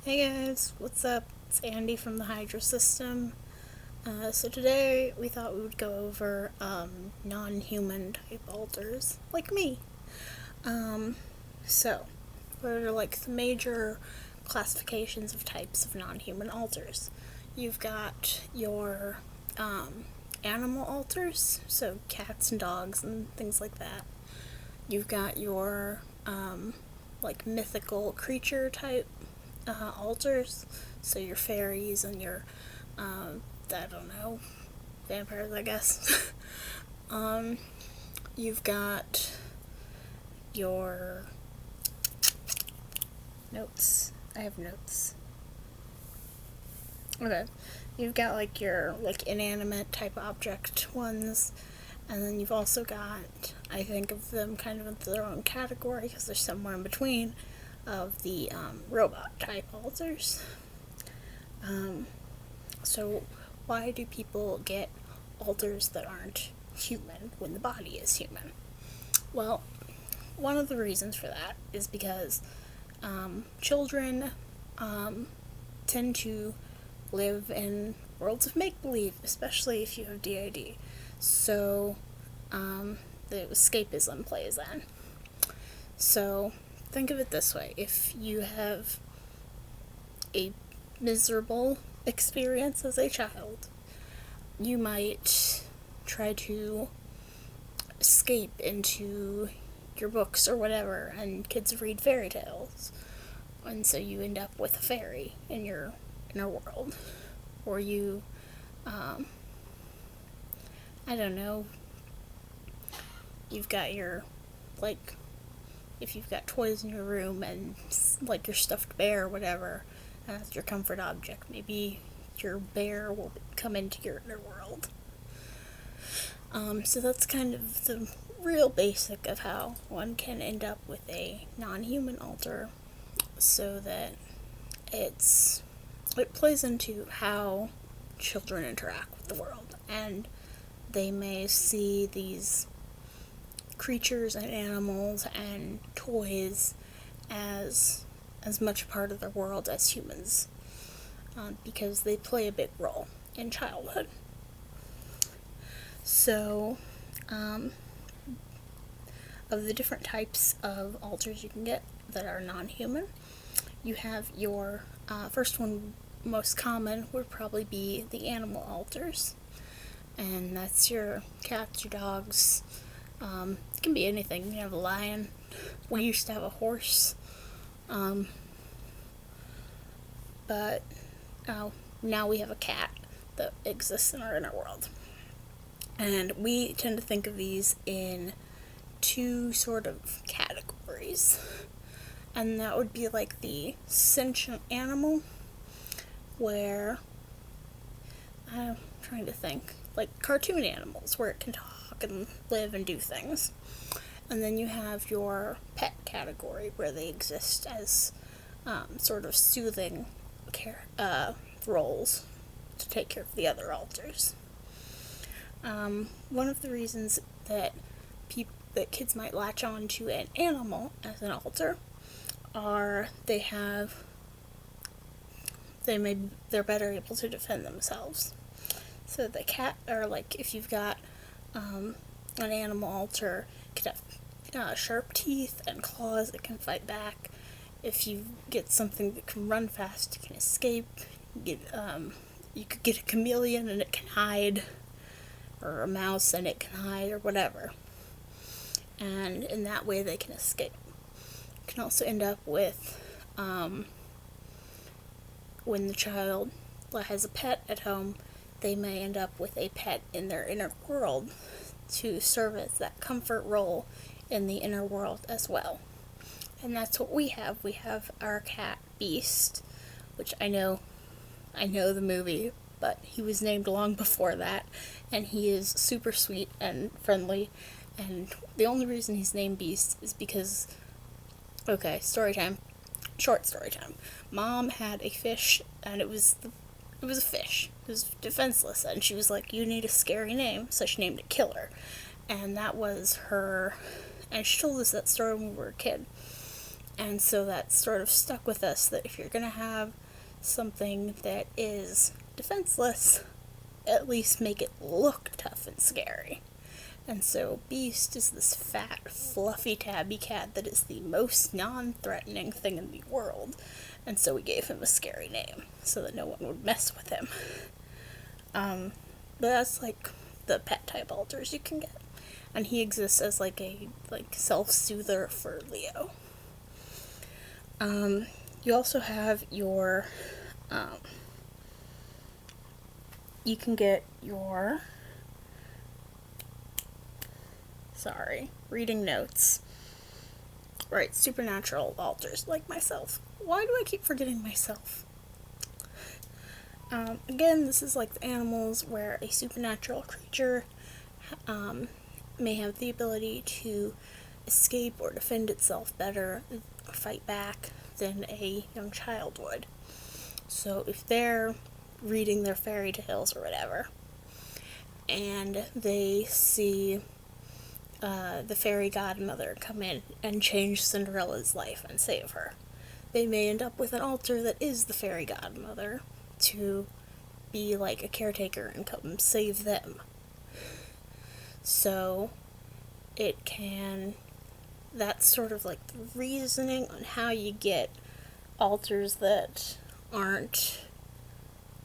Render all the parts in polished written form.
Hey guys, what's up? It's Andy from the Hydra system. So today we thought we would go over non-human type alters, like me. Um, so, what are like the major classifications of types of non-human alters? You've got your animal alters, so cats and dogs and things like that. You've got your like mythical creature type altars, so your fairies and your I don't know, vampires, I guess. um, you've got your notes. I have notes. Okay, you've got like your like inanimate type object ones, and then you've also got, I think of them kind of in their own category because they're somewhere in between, of the robot type alters. So, why do people get alters that aren't human when the body is human? Well, one of the reasons for that is because children tend to live in worlds of make believe, especially if you have D.I.D. So, the escapism plays in. So, think of it this way: if you have a miserable experience as a child, you might try to escape into your books or whatever, and kids read fairy tales. And so you end up with a fairy in your inner world. Or you, I don't know, you've got your, like, if you've got toys in your room and, like, your stuffed bear or whatever, as your comfort object, maybe your bear will come into your inner world. So that's kind of the real basic of how one can end up with a non-human alter, so that it plays into how children interact with the world, and they may see these creatures and animals and toys as much a part of their world as humans, because they play a big role in childhood. So, of the different types of alters you can get that are non-human, you have your first one, most common, would probably be the animal alters, and that's your cats, your dogs. It can be anything. You have a lion. We used to have a horse, but now we have a cat that exists in our inner world. And we tend to think of these in two sort of categories. And that would be like the sentient animal, where I'm trying to think, like cartoon animals, where it can talk and live and do things. And then you have your pet category, where they exist as sort of soothing roles to take care of the other alters. One of the reasons that kids might latch on to an animal as an alter are they're better able to defend themselves. So the cat, or like if you've got an animal alter, it could have sharp teeth and claws that can fight back. If you get something that can run fast, it can escape. You could get a chameleon and it can hide, or a mouse and it can hide, or whatever. And in that way they can escape. You can also end up with, when the child has a pet at home, they may end up with a pet in their inner world to serve as that comfort role in the inner world as well. And that's what we have. We have our cat Beast, which I know the movie, but he was named long before that, and he is super sweet and friendly. And the only reason he's named Beast is because, okay, story time, short story time. Mom had a fish, and it was a fish. It was defenseless, and she was like, "You need a scary name," so she named it Killer, and that was her. And she told us that story when we were a kid. And so that sort of stuck with us, that if you're going to have something that is defenseless, at least make it look tough and scary. And so Beast is this fat, fluffy tabby cat that is the most non-threatening thing in the world. And so we gave him a scary name, so that no one would mess with him. But that's like the pet type alters you can get. And he exists as like a self-soother for Leo. You also have your, you can get your, reading notes. Right, supernatural alters, like myself. Why do I keep forgetting myself? Again, this is like the animals, where a supernatural creature may have the ability to escape or defend itself better, or fight back, than a young child would. So if they're reading their fairy tales or whatever, and they see the fairy godmother come in and change Cinderella's life and save her, they may end up with an alter that is the fairy godmother to be like a caretaker and come save them. So that's sort of like the reasoning on how you get alters that aren't,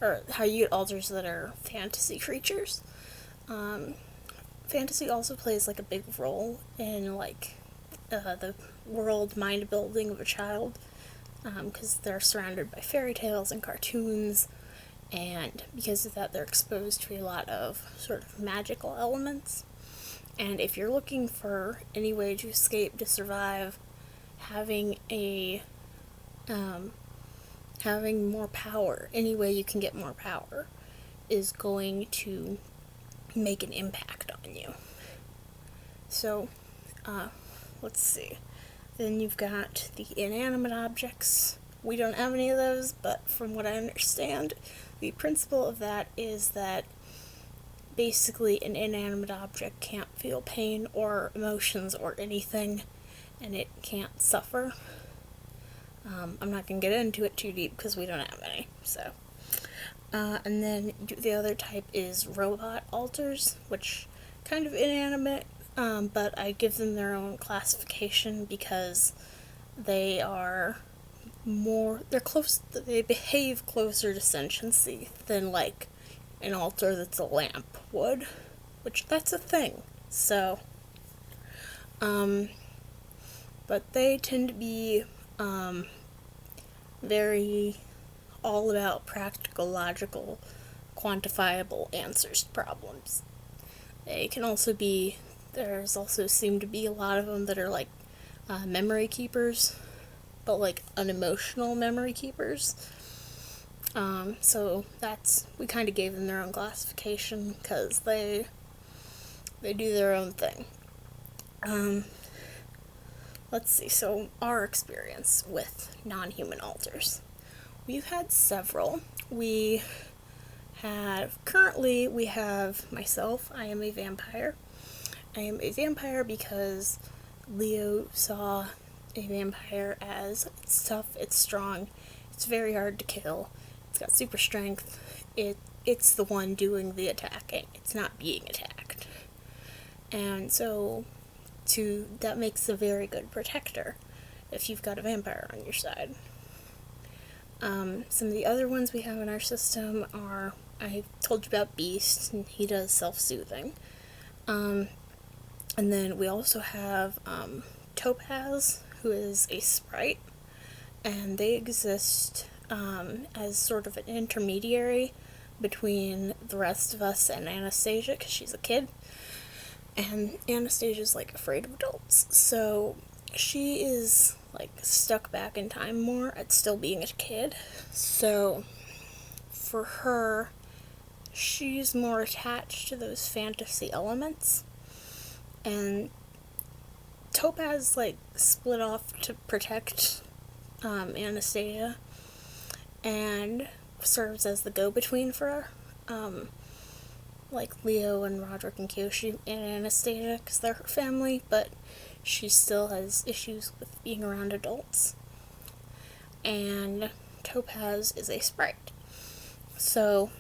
or how you get alters that are fantasy creatures. Fantasy also plays like a big role in like the world mind building of a child, because they're surrounded by fairy tales and cartoons, and because of that they're exposed to a lot of sort of magical elements. And if you're looking for any way to escape, to survive, having more power, any way you can get more power, is going to make an impact on you. So, let's see. Then you've got the inanimate objects. We don't have any of those, but from what I understand, the principle of that is that basically an inanimate object can't feel pain or emotions or anything, and it can't suffer. I'm not going to get into it too deep because we don't have any, so. And then the other type is robot alters, which kind of inanimate, but I give them their own classification because they are they behave closer to sentiency than like an alter that's a lamp would, which that's a thing. So, but they tend to be very all about practical, logical, quantifiable answers to problems. They can also be, there's also seem to be a lot of them that are like memory keepers, but like unemotional memory keepers. So we kind of gave them their own classification because they do their own thing. Let's see, so our experience with non-human alters. We've had several. Currently we have myself. I am a vampire. I am a vampire because Leo saw a vampire as it's tough, it's strong, it's very hard to kill, it's got super strength, it's the one doing the attacking, it's not being attacked. And so that makes a very good protector if you've got a vampire on your side. Some of the other ones we have in our system are, I told you about Beast, and he does self-soothing. And then we also have Topaz, who is a sprite, and they exist as sort of an intermediary between the rest of us and Anastasia, because she's a kid. And Anastasia's like afraid of adults, so she is like stuck back in time more at still being a kid. So for her, she's more attached to those fantasy elements. And Topaz like split off to protect Anastasia and serves as the go-between for her. Like Leo and Roderick and Kyoshi and Anastasia, because they're her family, but she still has issues with being around adults. And Topaz is a sprite. So,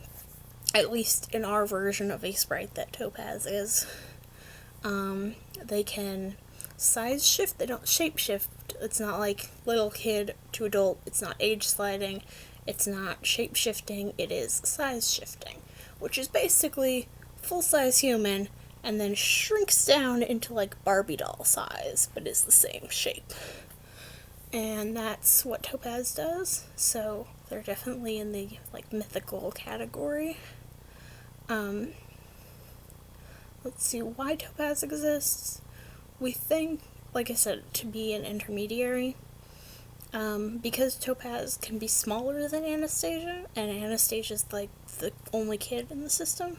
at least in our version of a sprite that Topaz is, they can size shift, they don't shape shift. It's not like little kid to adult, it's not age sliding, it's not shape shifting, it is size shifting, which is basically full size human and then shrinks down into like Barbie doll size, but is the same shape. And that's what Topaz does, so they're definitely in the like mythical category. Let's see why Topaz exists. We think, like I said, to be an intermediary. Because Topaz can be smaller than Anastasia, and Anastasia's like the only kid in the system.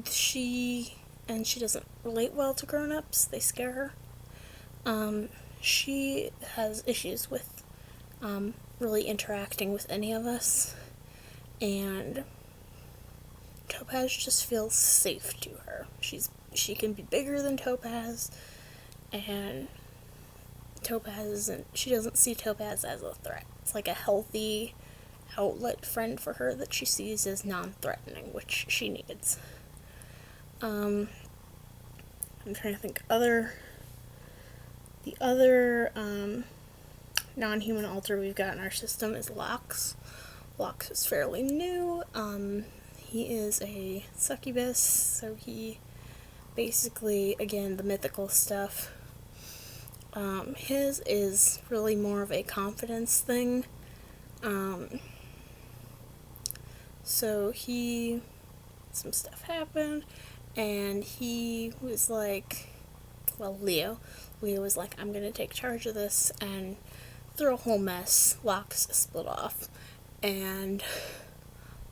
She doesn't relate well to grown-ups. They scare her. She has issues with really interacting with any of us, and Topaz just feels safe to her. She can be bigger than Topaz, and she doesn't see Topaz as a threat. It's like a healthy outlet friend for her that she sees as non-threatening, which she needs. I'm trying to think the other non-human alter we've got in our system is Lox. Lox is fairly new. He is a succubus, so he basically, again, the mythical stuff. His is really more of a confidence thing. So some stuff happened, and he was like, Leo was like, I'm gonna take charge of this, and through a whole mess, Lox split off, and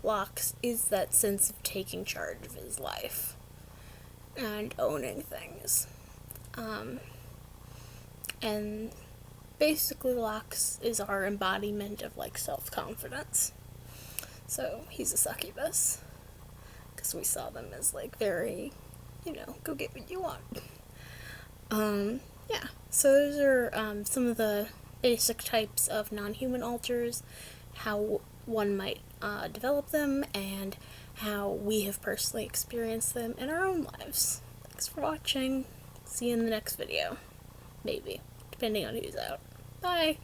Lox is that sense of taking charge of his life and owning things. And basically Lox is our embodiment of like self-confidence. So he's a succubus, because we saw them as like very, go get what you want. Yeah, so those are some of the basic types of non-human alters, how one might develop them, and how we have personally experienced them in our own lives. Thanks for watching. See you in the next video. Maybe, depending on who's out. Bye!